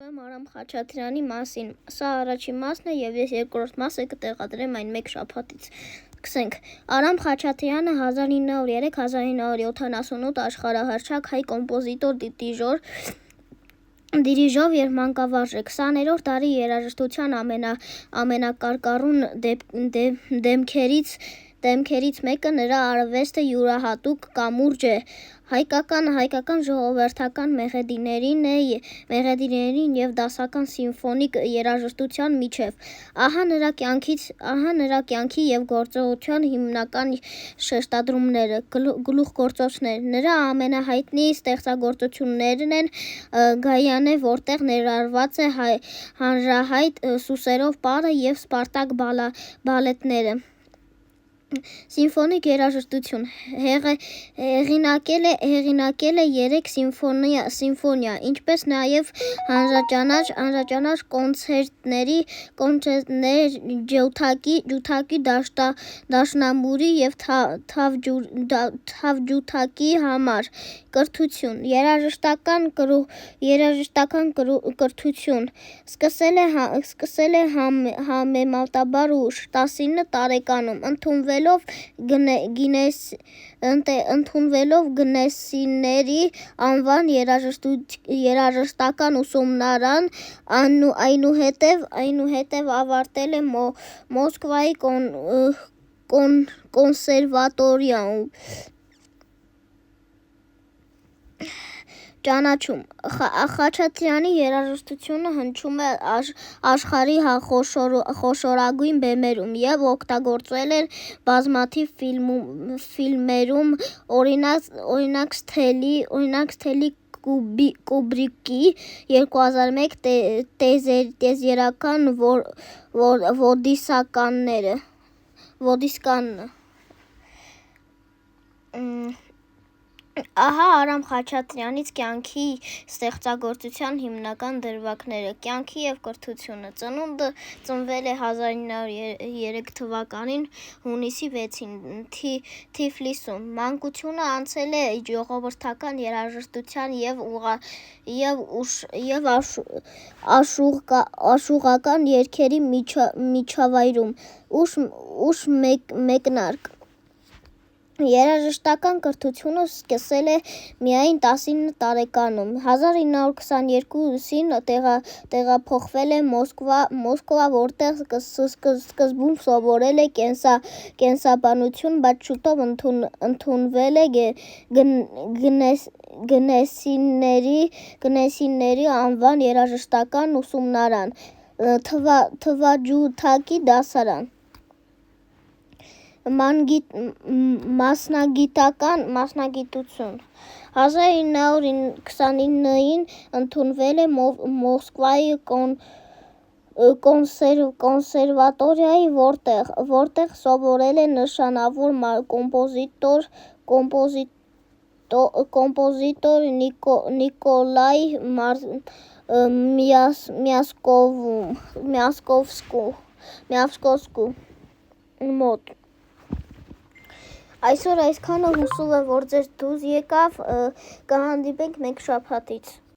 Եմ Արամ Խաչատրյանի մասին, սա առաջին մասն է և ես երկրորդ մասը կտեղադրեմ այն մեկ շաբաթից, սկսենք, Արամ Խաչատրյանը 1903-1978 աշխարհահռչակ հայ կոմպոզիտոր, դիրիժոր և մանկավարժ է, 20-րդ դարի երաժշտության ամենակարկառուն դեմքերից մեկը նրա արվեստը յուրահատուկ կամուրջ է հայկական ժողովրդական մեղեդիներին և դասական սիմֆոնիկ երաժշտության միջև, ահա նրա կյանքի և գործողության հիմնական շեշտադրումները, գլուխգործոցներ, նրա ամենահայտնի ստեղծագործություններն են «Գայանե», որտեղ ներառված է հանրահայտ «Սուսերով պարը» և «Սպարտակ» բալետները։ Սիմֆոնիկ երաժշտություն հեղինակել է 3 սիմֆոնիա, ինչպես նաև հանրաճանաչ կոնցերտներ ջութակի, դաշնամուրի և թավջութակի համար։ Կրթություն, երաժշտական կրթություն սկսել է համեմատաբար ուշ՝ 19 տարեկանում, ընդունվելով Գնեսիների անվան երաժշտական ուսումնարան, այնուհետև ավարտել է Մոսկվայի կոնսերվատորիայում։ Ճանաչում Խաչատրյանի երաժշտությունը հնչում է աշխարհի խոշորագույն բեմերում և օգտագործվել է բազմաթիվ ֆիլմերում, օրինակ Սթենլի Կուբրիկի 2001 տիեզերական ոդիսկանը։ Ահա Արամ Խաչատրյանից կյանքի ստեղծագործության հիմնական դրվագները։ Կյանքը և կրթությունը։ Ծնունդը ծնվել է 1903 թվականին հունիսի 6-ին Թիֆլիսում։ Մանկությունը անցել է ժողովրդական երաժշտության և աշուղական երգերի միջավայրում։ Ուշ մեկնարկ Երաժշտական կրթությունը սկսել է միայն 19 տարեկանում։ 1922-ին տեղափոխվել է Մոսկվա, որտեղ սկզբում սովորել է կենսաբանություն, բայց շուտով ընդունվել է Գնեսիների անվան երաժշտական ուսումնարան, թավջութակի դասարան։ Մասնագիտություն 1929-ին ընդունվել է Մոսկվայի կոնսերվատորիա, որտեղ սովորել է նշանավոր կոմպոզիտոր Նիկոլայ Միասկովսկու մոտ։ Այսօր այսքանը, հուսով եմ, որ ձեզ դուզ եկավ, կհանդիպենք մեկ շաբաթից։